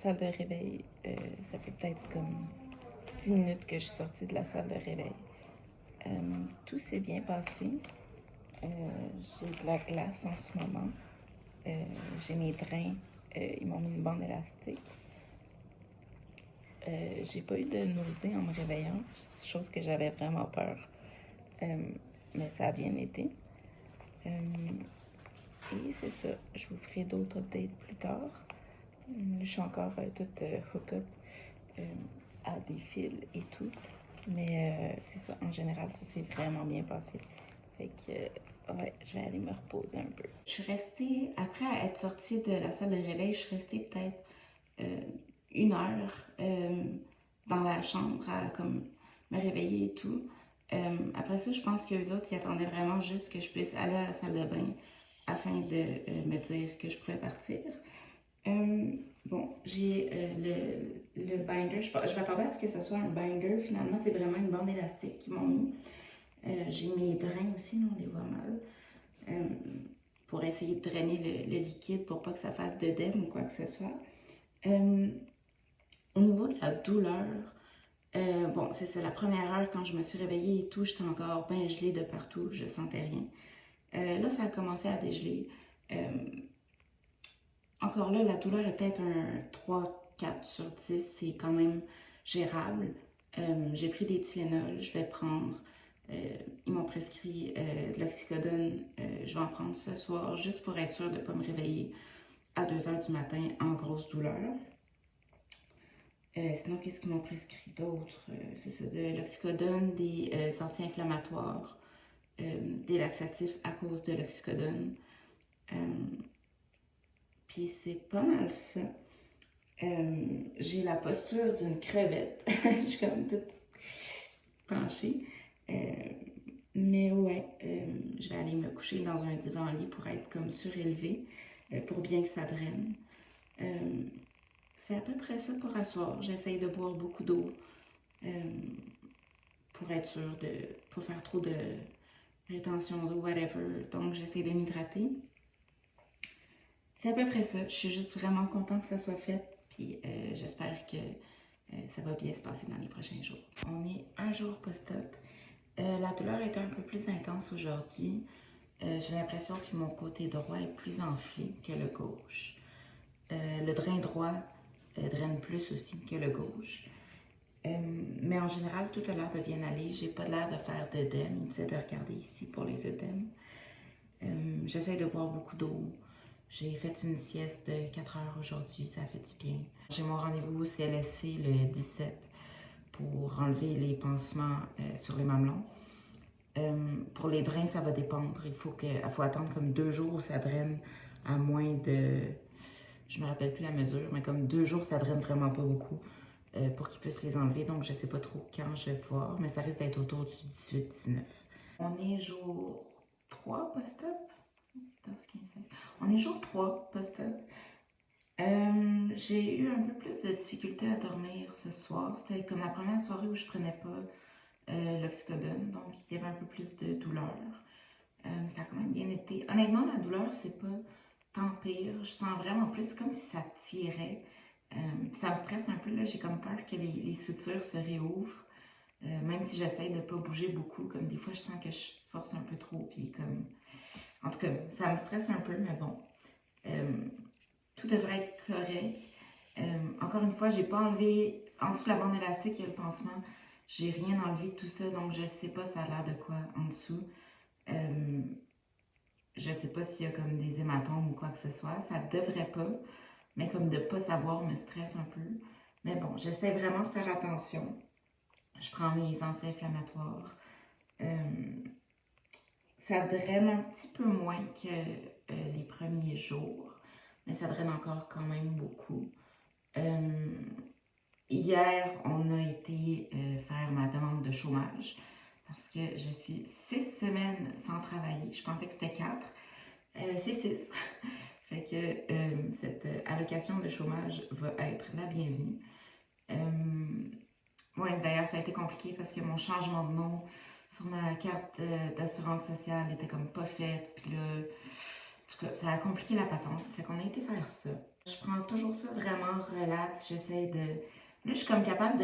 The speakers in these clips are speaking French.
salle de réveil. Ça fait peut-être comme 10 minutes que je suis sortie de la salle de réveil. Tout s'est bien passé. J'ai de la glace en ce moment. J'ai mes drains. Ils m'ont mis une bande élastique. J'ai pas eu de nausées en me réveillant, chose que j'avais vraiment peur. Mais ça a bien été. Et c'est ça, je vous ferai d'autres updates plus tard. Je suis encore toute hook-up à des fils et tout. Mais c'est ça, en général, ça s'est vraiment bien passé. Fait que, ouais, je vais aller me reposer un peu. Je suis restée, après être sortie de la salle de réveil, je suis restée peut-être 1 heure dans la chambre à comme me réveiller et tout. Après ça, je pense que les autres, ils attendaient vraiment juste que je puisse aller à la salle de bain afin de me dire que je pouvais partir. Bon, j'ai le binder. Je m'attendais à ce que ce soit un binder. Finalement, c'est vraiment une bande élastique qu'ils m'ont mis. J'ai mes drains aussi, là, on les voit mal. Pour essayer de drainer le liquide pour pas que ça fasse d'œdème ou quoi que ce soit. Au niveau de la douleur, bon, c'est ça, la première heure, quand je me suis réveillée et tout, j'étais encore bien gelée de partout, je sentais rien. Là, ça a commencé à dégeler. Encore là, la douleur est peut-être un 3-4 sur 10, c'est quand même gérable. J'ai pris des Tylenol, je vais prendre, ils m'ont prescrit de l'oxycodone, je vais en prendre ce soir, juste pour être sûre de ne pas me réveiller à 2 h du matin en grosse douleur. Sinon, qu'est-ce qu'ils m'ont prescrit d'autre? C'est ça, de l'oxycodone, des anti-inflammatoires, des laxatifs à cause de l'oxycodone. Puis c'est pas mal ça. J'ai la posture d'une crevette. Je suis comme toute penchée. Mais ouais, je vais aller me coucher dans un divan-lit pour être comme surélevée, pour bien que ça draine. C'est à peu près ça pour asseoir. J'essaye de boire beaucoup d'eau pour être sûre de ne pas faire trop de rétention d'eau, whatever. Donc, j'essaie de m'hydrater. C'est à peu près ça. Je suis juste vraiment contente que ça soit fait. Puis, j'espère que ça va bien se passer dans les prochains jours. On est un jour post-op. La douleur était un peu plus intense aujourd'hui. J'ai l'impression que mon côté droit est plus enflé que le gauche. Le drain droit draine plus aussi que le gauche. Mais en général, tout a l'air de bien aller. J'ai pas l'air de faire d'œdème. Ils essaient de regarder ici pour les œdèmes. J'essaie de boire beaucoup d'eau. J'ai fait une sieste de 4 heures aujourd'hui, ça fait du bien. J'ai mon rendez-vous au CLSC le 17 pour enlever les pansements sur les mamelons. Pour les drains, ça va dépendre. Il faut attendre comme 2 jours où ça draine à moins de... Je me rappelle plus la mesure, mais comme 2 jours, ça draine vraiment pas beaucoup pour qu'ils puissent les enlever. Donc, je sais pas trop quand je vais pouvoir, mais ça risque d'être autour du 18-19. On est jour 3 post-op. 14, 15, 16. On est jour 3 post-op. J'ai eu un peu plus de difficulté à dormir ce soir. C'était comme la première soirée où je prenais pas l'oxycodone, donc il y avait un peu plus de douleur. Ça a quand même bien été. Honnêtement, la douleur, c'est pas tant pire. Je sens vraiment plus comme si ça tirait. Ça me stresse un peu, là. J'ai comme peur que les sutures se réouvrent. Même si j'essaye de pas bouger beaucoup, comme des fois je sens que je force un peu trop, puis comme... En tout cas, ça me stresse un peu, mais bon. Tout devrait être correct. Encore une fois, j'ai pas enlevé, en dessous de la bande élastique, il y a le pansement. J'ai rien enlevé de tout ça, donc je sais pas ça a l'air de quoi en dessous. Je sais pas s'il y a comme des hématomes ou quoi que ce soit. Ça devrait pas, mais comme de pas savoir me stresse un peu. Mais bon, j'essaie vraiment de faire attention. Je prends mes anti-inflammatoires. Ça draine un petit peu moins que les premiers jours, mais ça draine encore quand même beaucoup. Hier, on a été faire ma demande de chômage parce que je suis 6 semaines sans travailler. Je pensais que c'était 4. C'est 6. Fait que cette allocation de chômage va être la bienvenue. Ouais, d'ailleurs, ça a été compliqué parce que mon changement de nom sur ma carte d'assurance sociale était comme pas faite. Puis là, en tout cas, ça a compliqué la patente. Fait qu'on a été faire ça. Je prends toujours ça vraiment relax. J'essaie de... Là, je suis comme capable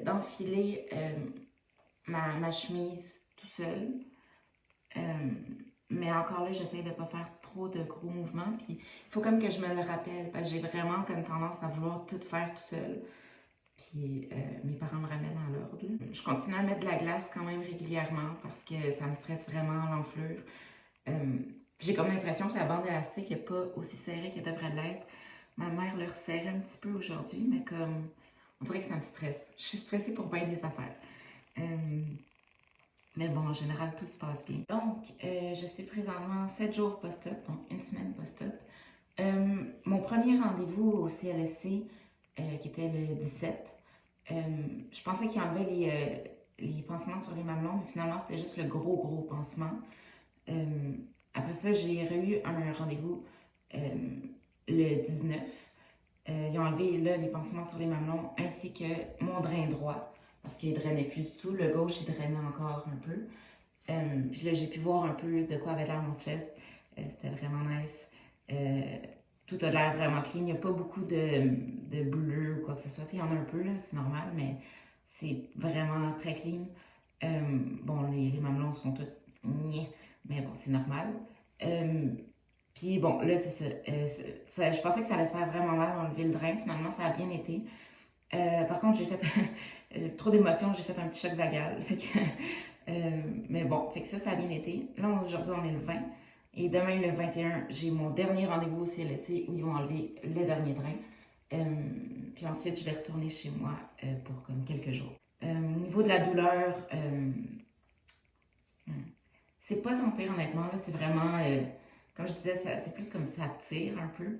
d'enfiler ma chemise tout seul. Mais encore là, j'essaie de ne pas faire trop de gros mouvements. Puis il faut comme que je me le rappelle, parce que j'ai vraiment comme tendance à vouloir tout faire tout seul. Puis mes parents me ramènent à l'ordre. Je continue à mettre de la glace quand même régulièrement parce que ça me stresse vraiment l'enflure. J'ai comme l'impression que la bande élastique n'est pas aussi serrée qu'elle devrait l'être. Ma mère le resserre un petit peu aujourd'hui, mais comme on dirait que ça me stresse. Je suis stressée pour bien des affaires. Mais bon, en général, tout se passe bien. Donc, je suis présentement 7 jours post-op, donc une semaine post-op. Mon premier rendez-vous au CLSC, qui était le 17, je pensais qu'il enlevait les pansements sur les mamelons, mais finalement, c'était juste le gros pansement. Après ça, j'ai eu un rendez-vous le 19. Ils ont enlevé là, les pansements sur les mamelons ainsi que mon drain droit parce qu'il ne drainait plus du tout. Le gauche, il drainait encore un peu. Puis là, j'ai pu voir un peu de quoi avait l'air mon chest. C'était vraiment nice. Tout a l'air vraiment clean. Il n'y a pas beaucoup de bleu ou quoi que ce soit. Il y en a un peu, là, c'est normal, mais c'est vraiment très clean. Bon, les mamelons sont tous... Mais bon, c'est normal. Puis bon, là, c'est ça. Je pensais que ça allait faire vraiment mal enlever le drain. Finalement, ça a bien été. Par contre, j'ai fait trop d'émotions, j'ai fait un petit choc vagal. Mais bon, fait que ça a bien été. Là, aujourd'hui, on est le 20. Et demain, le 21, j'ai mon dernier rendez-vous au CLSC où ils vont enlever le dernier drain. Puis ensuite, je vais retourner chez moi pour comme quelques jours. Au niveau de la douleur, c'est pas tant pire honnêtement. C'est vraiment, comme je disais, c'est plus comme ça tire un peu.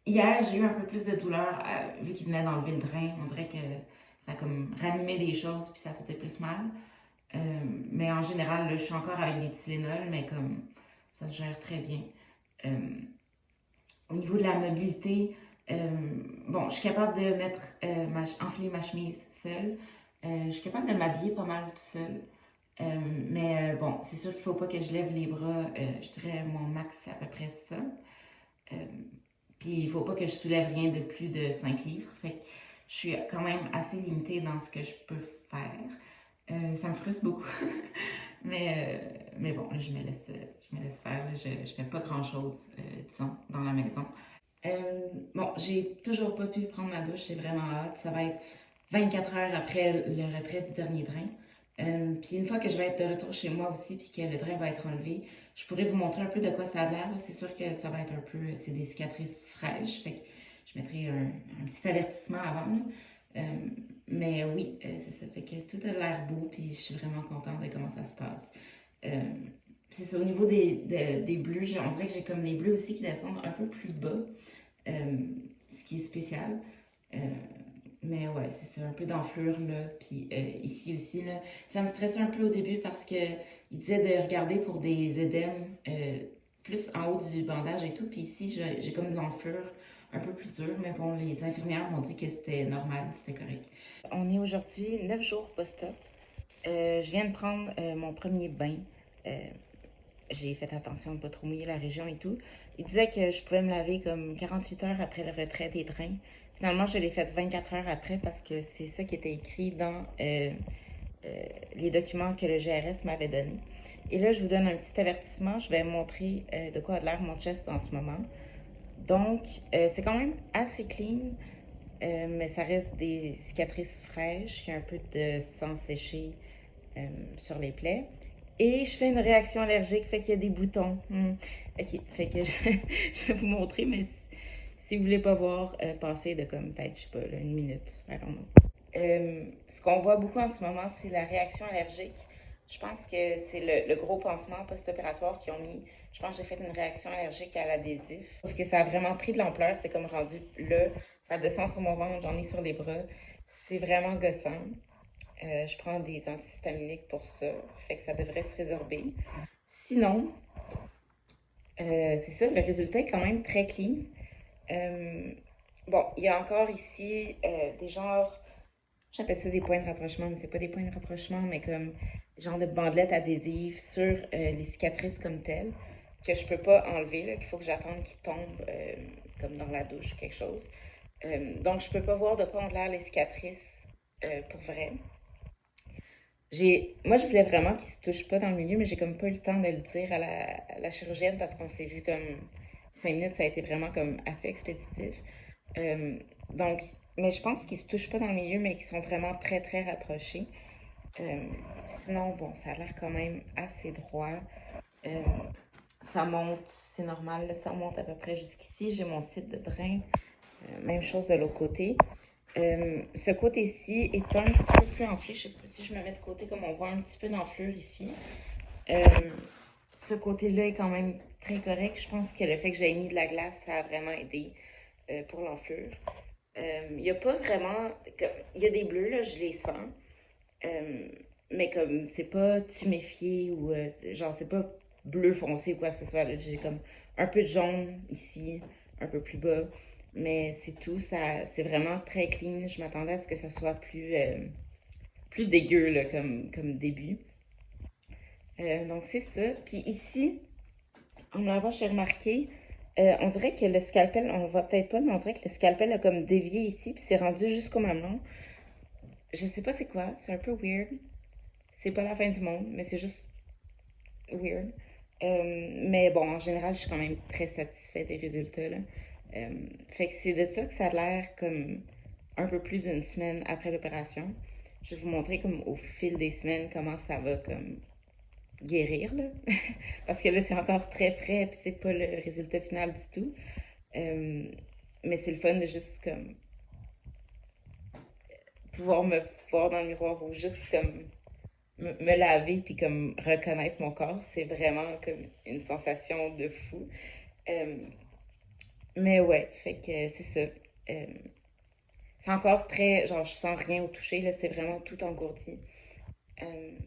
Hier, j'ai eu un peu plus de douleur vu qu'il venait d'enlever le drain. On dirait que ça a comme ranimé des choses puis ça faisait plus mal. Mais en général, là, je suis encore avec des Tylenol, mais comme ça se gère très bien. Au niveau de la mobilité, bon, je suis capable de enfiler ma chemise seule. Je suis capable de m'habiller pas mal tout seul. Mais bon, c'est sûr qu'il ne faut pas que je lève les bras. Je dirais mon max, c'est à peu près ça. Puis il ne faut pas que je soulève rien de plus de 5 livres. Fait que je suis quand même assez limitée dans ce que je peux faire. Ça me frustre beaucoup. mais bon, je me laisse faire. Je ne fais pas grand-chose, disons, dans la maison. Bon, j'ai toujours pas pu prendre ma douche, c'est vraiment hâte. Ça va être 24 heures après le retrait du dernier drain. Puis une fois que je vais être de retour chez moi aussi, puis que le drain va être enlevé, je pourrais vous montrer un peu de quoi ça a l'air. C'est sûr que ça va être un peu, c'est des cicatrices fraîches, fait que je mettrai un petit avertissement avant. Mais oui, c'est ça, fait que tout a l'air beau, puis je suis vraiment contente de comment ça se passe. C'est ça, au niveau des bleus, on dirait que j'ai comme des bleus aussi qui descendent un peu plus bas, ce qui est spécial. Mais ouais, c'est ça, un peu d'enflure là, puis ici aussi, là. Ça me stressait un peu au début parce que il disait de regarder pour des édèmes plus en haut du bandage et tout, puis ici, j'ai comme de l'enflure un peu plus dure, mais bon, les infirmières m'ont dit que c'était normal, c'était correct. On est aujourd'hui 9 jours post-op. Je viens de prendre mon premier bain. Euh, j'ai fait attention de ne pas trop mouiller la région et tout. Il disait que je pouvais me laver comme 48 heures après le retrait des drains. Finalement, je l'ai fait 24 heures après parce que c'est ça qui était écrit dans les documents que le GRS m'avait donnés. Et là, je vous donne un petit avertissement. Je vais montrer de quoi a l'air mon chest en ce moment. Donc, c'est quand même assez clean, mais ça reste des cicatrices fraîches. Il y a un peu de sang séché sur les plaies. Et je fais une réaction allergique, fait qu'il y a des boutons. Ok, fait que je vais vous montrer, mais si vous voulez pas voir, passez de comme peut-être, je sais pas, là, une minute. Ce qu'on voit beaucoup en ce moment, c'est la réaction allergique. Je pense que c'est le gros pansement post-opératoire qu'ils ont mis. Je pense que j'ai fait une réaction allergique à l'adhésif. Parce que ça a vraiment pris de l'ampleur. C'est comme rendu là. Ça descend sur mon ventre, j'en ai sur les bras. C'est vraiment gossant. Je prends des antihistaminiques pour ça. Fait que ça devrait se résorber. Sinon, c'est ça, le résultat est quand même très clean. Bon, il y a encore ici des genres, j'appelle ça des points de rapprochement, mais c'est pas des points de rapprochement, mais comme des genres de bandelettes adhésives sur les cicatrices comme telles. que je peux pas enlever, là, qu'il faut que j'attende qu'il tombe comme dans la douche ou quelque chose. Donc, je peux pas voir de quoi ont l'air les cicatrices pour vrai. Moi, je voulais vraiment qu'il se touche pas dans le milieu, mais j'ai comme pas eu le temps de le dire à la chirurgienne parce qu'on s'est vu comme 5 minutes, ça a été vraiment comme assez expéditif. Euh, donc, mais je pense qu'ils se touchent pas dans le milieu, mais qu'ils sont vraiment très, très rapprochés. Euh, Sinon, bon, ça a l'air quand même assez droit. Euh, Ça monte, c'est normal, là, ça monte à peu près jusqu'ici. J'ai mon site de drain. Même chose de l'autre côté. Ce côté-ci est un petit peu plus enflé. Je sais pas si je me mets de côté, comme on voit un petit peu d'enflure ici. Euh, Ce côté-là est quand même très correct. Je pense que le fait que j'aie mis de la glace, ça a vraiment aidé pour l'enflure. Il n'y a pas vraiment. Il y a des bleus, là, je les sens. Euh, mais comme c'est pas tuméfié ou genre c'est pas bleu foncé ou quoi que ce soit. J'ai comme un peu de jaune ici, un peu plus bas. Mais c'est tout, ça, c'est vraiment très clean. Je m'attendais à ce que ça soit plus dégueu là, comme début. Donc c'est ça. Puis ici, en avant, j'ai remarqué, on dirait que le scalpel, on le voit peut-être pas, mais on dirait que le scalpel a comme dévié ici, puis c'est rendu jusqu'au mamelon. Je sais pas c'est quoi, c'est un peu weird. C'est pas la fin du monde, mais c'est juste weird. Mais bon, en général, je suis quand même très satisfaite des résultats, là. Fait que c'est de ça que ça a l'air comme un peu plus d'une semaine après l'opération. Je vais vous montrer comme au fil des semaines comment ça va comme guérir, là. Parce que là, c'est encore très frais, puis c'est pas le résultat final du tout. Euh, mais c'est le fun de juste comme pouvoir me voir dans le miroir ou juste comme me laver puis comme reconnaître mon corps, c'est vraiment comme une sensation de fou. Euh, mais ouais, fait que c'est ça. Euh, c'est encore très, genre je sens rien au toucher, là, c'est vraiment tout engourdi.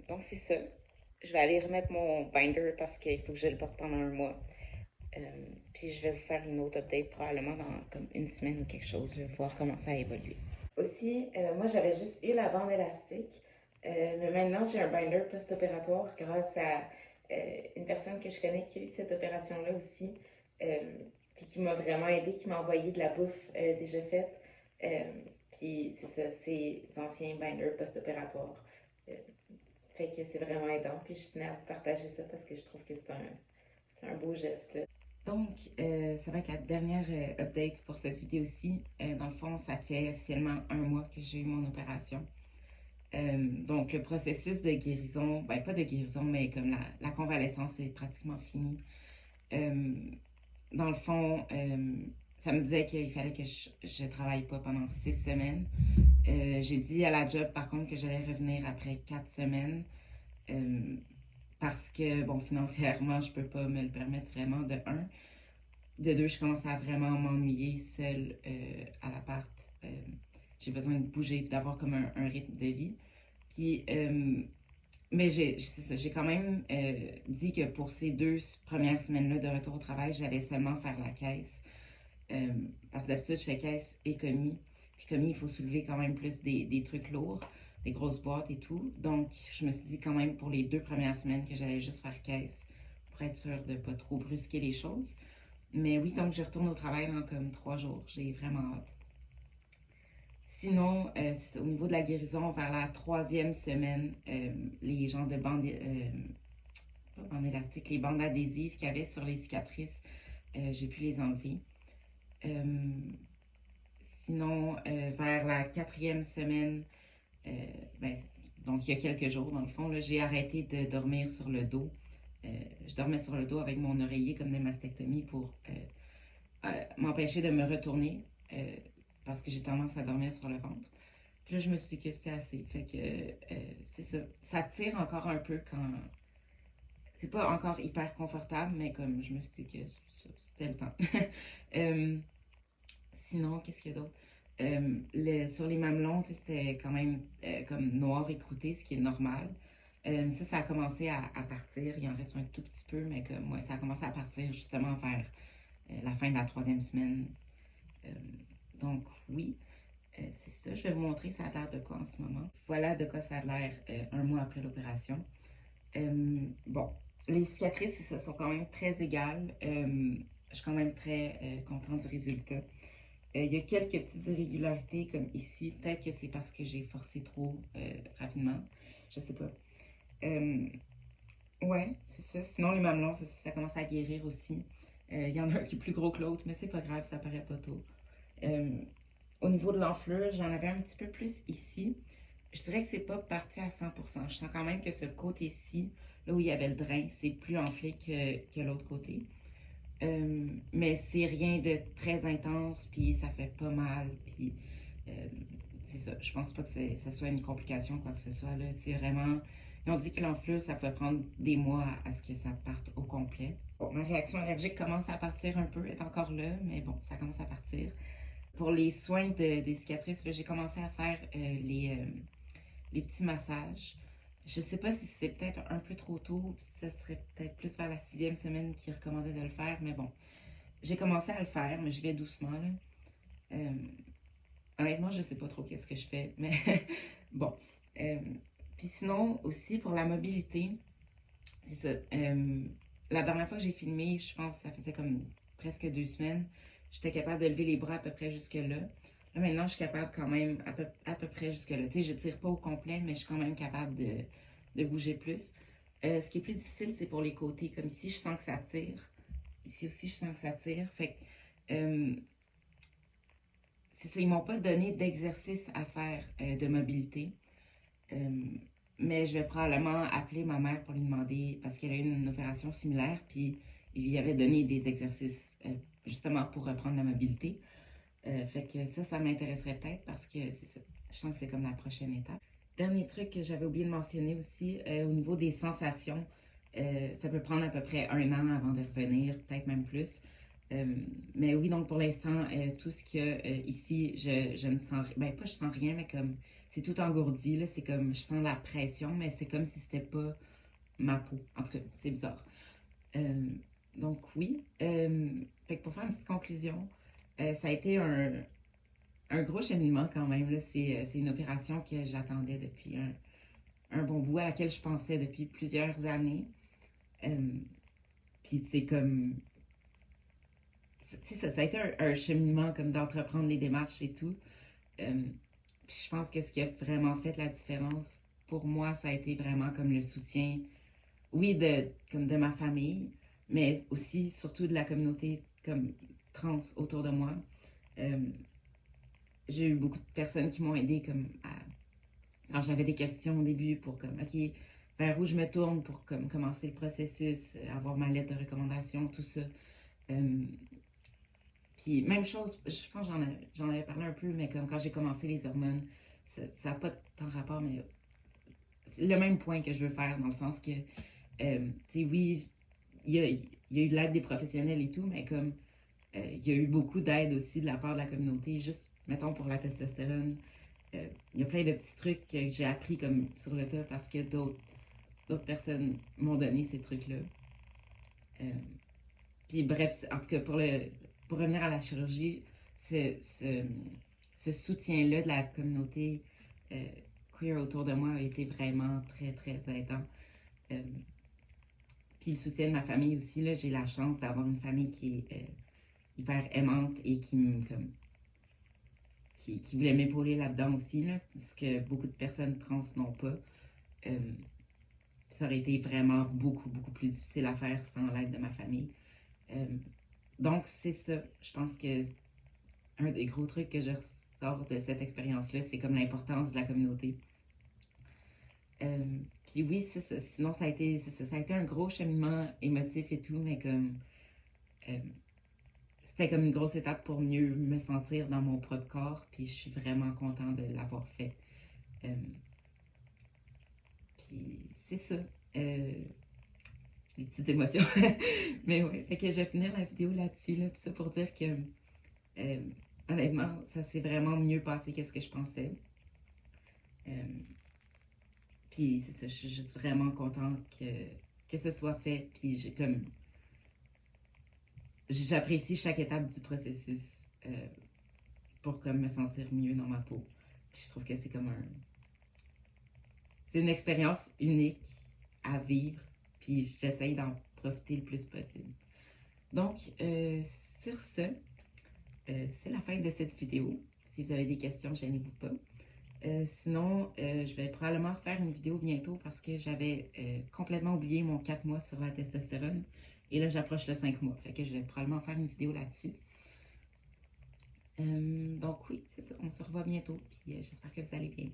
Donc c'est ça. Je vais aller remettre mon binder parce qu'il faut que je le porte pendant un mois. Euh, Puis je vais vous faire une autre update probablement dans comme une semaine ou quelque chose, je vais voir comment ça a évolué. Aussi, moi j'avais juste eu la bande élastique, mais maintenant j'ai un binder post-opératoire grâce à une personne que je connais qui a eu cette opération-là aussi, euh, puis qui m'a vraiment aidé, qui m'a envoyé de la bouffe déjà faite. Euh, Puis c'est ça, c'est anciens binders post-opératoires. Euh, Fait que c'est vraiment aidant, puis je tenais à vous partager ça parce que je trouve que c'est un beau geste, là. Donc, ça va être la dernière update pour cette vidéo-ci. Dans le fond, ça fait officiellement un mois que j'ai eu mon opération. Donc, le processus de guérison, ben pas de guérison, mais comme la convalescence est pratiquement finie. Euh, Dans le fond, ça me disait qu'il fallait que je ne travaille pas pendant 6 semaines. J'ai dit à la job, par contre, que j'allais revenir après 4 semaines. Euh, Parce que, bon, financièrement, je peux pas me le permettre vraiment de un. De deux, je commence à vraiment m'ennuyer seule à l'appart. J'ai besoin de bouger et d'avoir comme un rythme de vie. Puis, mais j'ai quand même dit que pour ces 2 premières semaines-là de retour au travail, j'allais seulement faire la caisse. Euh, Parce que d'habitude, je fais caisse et commis. Puis commis, il faut soulever quand même plus des trucs lourds, des grosses boîtes et tout. Donc, je me suis dit quand même pour les 2 premières semaines que j'allais juste faire caisse pour être sûre de ne pas trop brusquer les choses. Mais oui, donc je retourne au travail dans comme 3 jours. J'ai vraiment hâte. Sinon, au niveau de la guérison, vers la 3e semaine, les gens de bande, pas bande élastique, les bandes adhésives qu'il y avait sur les cicatrices, j'ai pu les enlever. Euh, Sinon, vers la 4e semaine, euh, ben, donc il y a quelques jours dans le fond, j'ai arrêté de dormir sur le dos. Je dormais sur le dos avec mon oreiller comme des mastectomies pour m'empêcher de me retourner parce que j'ai tendance à dormir sur le ventre. Puis là, je me suis dit que c'est assez. Fait que c'est ça. Ça tire encore un peu quand. C'est pas encore hyper confortable, mais comme je me suis dit que c'était le temps. euh, Sinon, qu'est-ce qu'il y a d'autre? Sur les mamelons, c'était quand même comme noir écrouté, ce qui est normal. Ça a commencé à partir. Il en reste un tout petit peu, mais comme ouais, ça a commencé à partir justement vers la fin de la 3e semaine. Euh, donc oui, c'est ça. Je vais vous montrer ça a l'air de quoi en ce moment. Voilà de quoi ça a l'air un mois après l'opération. Bon, Les cicatrices, ça, sont quand même très égales. Je suis quand même très contente du résultat. Il y a quelques petites irrégularités comme ici. Peut-être que c'est parce que j'ai forcé trop rapidement. Je sais pas. Euh, ouais, c'est ça. Sinon, les mamelons, ça commence à guérir aussi. Il y en a un qui est plus gros que l'autre, mais c'est pas grave, ça paraît pas tôt. Euh, Au niveau de l'enflure, j'en avais un petit peu plus ici. Je dirais que c'est pas parti à 100%. Je sens quand même que ce côté-ci, là où il y avait le drain, c'est plus enflé que l'autre côté. Mais c'est rien de très intense, puis ça fait pas mal, puis euh, c'est ça. Je pense pas que ça soit une complication, quoi que ce soit. Là. C'est vraiment. Ils ont dit que l'enflure, ça peut prendre des mois à ce que ça parte au complet. Bon, ma réaction allergique commence à partir un peu, est encore là, mais bon, ça commence à partir. Pour les soins des cicatrices, j'ai commencé à faire les petits massages. Je sais pas si c'est peut-être un peu trop tôt, puis ça serait peut-être plus vers la 6e semaine qu'ils recommandaient de le faire, mais bon, j'ai commencé à le faire, mais je vais doucement. Là. Euh, Honnêtement, je sais pas trop qu'est-ce que je fais, mais bon. Euh, Puis sinon, aussi pour la mobilité, c'est ça. La dernière fois que j'ai filmé, je pense que ça faisait comme presque 2 semaines, j'étais capable de lever les bras à peu près jusque-là. Là, maintenant, je suis capable quand même à peu près jusque-là. Tu sais, je tire pas au complet, mais je suis quand même capable de bouger plus. Ce qui est plus difficile, c'est pour les côtés. Comme ici, je sens que ça tire. Ici aussi, je sens que ça tire. Fait que, c'est ça, ils m'ont pas donné d'exercice à faire de mobilité. Euh, mais je vais probablement appeler ma mère pour lui demander, parce qu'elle a eu une opération similaire, puis il lui avait donné des exercices justement pour reprendre la mobilité. Fait que ça m'intéresserait peut-être parce que c'est ça. Je sens que c'est comme la prochaine étape. Dernier truc que j'avais oublié de mentionner aussi, au niveau des sensations, ça peut prendre à peu près 1 an avant de revenir, peut-être même plus. Euh, mais oui, donc pour l'instant, tout ce qu'il y a ici, je ne sens rien. Ben, pas je sens rien, mais comme c'est tout engourdi, là, c'est comme je sens la pression, mais c'est comme si c'était pas ma peau. En tout cas, c'est bizarre. Euh, donc oui. Fait que pour faire une petite conclusion, ça a été un gros cheminement quand même. Là. C'est une opération que j'attendais depuis un bon bout, à laquelle je pensais depuis plusieurs années. Euh, Puis c'est comme ça a été un cheminement comme d'entreprendre les démarches et tout. Euh, Puis je pense que ce qui a vraiment fait la différence pour moi, ça a été vraiment comme le soutien, oui, comme de ma famille, mais aussi surtout de la communauté comme trans autour de moi. Euh, j'ai eu beaucoup de personnes qui m'ont aidé comme quand j'avais des questions au début pour comme, OK, vers où je me tourne pour comme commencer le processus, avoir ma lettre de recommandation, tout ça. Euh, Puis même chose, je pense que j'en avais parlé un peu, mais comme quand j'ai commencé les hormones, ça n'a pas tant rapport, mais c'est le même point que je veux faire, dans le sens que, tu sais, oui, il y a eu de l'aide des professionnels et tout, mais comme il y a eu beaucoup d'aide aussi de la part de la communauté, juste, mettons, pour la testostérone. Il y a plein de petits trucs que j'ai appris comme sur le tas parce que d'autres personnes m'ont donné ces trucs-là. Euh, Puis bref, en tout cas, pour revenir à la chirurgie, ce, ce, ce soutien-là de la communauté euh, queer autour de moi a été vraiment très, très aidant. Euh, Puis le soutien de ma famille aussi, là, j'ai la chance d'avoir une famille qui est hyper aimante et qui voulait m'épauler là-dedans aussi, là, ce que beaucoup de personnes trans n'ont pas. Euh, Ça aurait été vraiment beaucoup, beaucoup plus difficile à faire sans l'aide de ma famille. Euh, donc, c'est ça. Je pense que un des gros trucs que je ressors de cette expérience-là, c'est comme l'importance de la communauté. Puis oui, c'est ça. Sinon, ça a été un gros cheminement émotif et tout, mais comme euh, c'était comme une grosse étape pour mieux me sentir dans mon propre corps. Puis je suis vraiment contente de l'avoir fait. Euh, Puis c'est ça. J'ai des petites émotions. Mais ouais, fait que je vais finir la vidéo là-dessus, là, tout ça pour dire que euh, honnêtement, ça s'est vraiment mieux passé que ce que je pensais. Euh, Puis c'est ça, je suis juste vraiment contente que ce soit fait. Puis j'apprécie chaque étape du processus pour comme me sentir mieux dans ma peau. Puis je trouve que c'est comme c'est une expérience unique à vivre. puis j'essaye d'en profiter le plus possible. Donc, sur ce, c'est la fin de cette vidéo. Si vous avez des questions, gênez-vous pas. Sinon, je vais probablement faire une vidéo bientôt parce que j'avais complètement oublié mon 4 mois sur la testostérone. Et là, j'approche le 5 mois. Fait que je vais probablement faire une vidéo là-dessus. Donc oui, c'est ça. On se revoit bientôt. Puis j'espère que vous allez bien.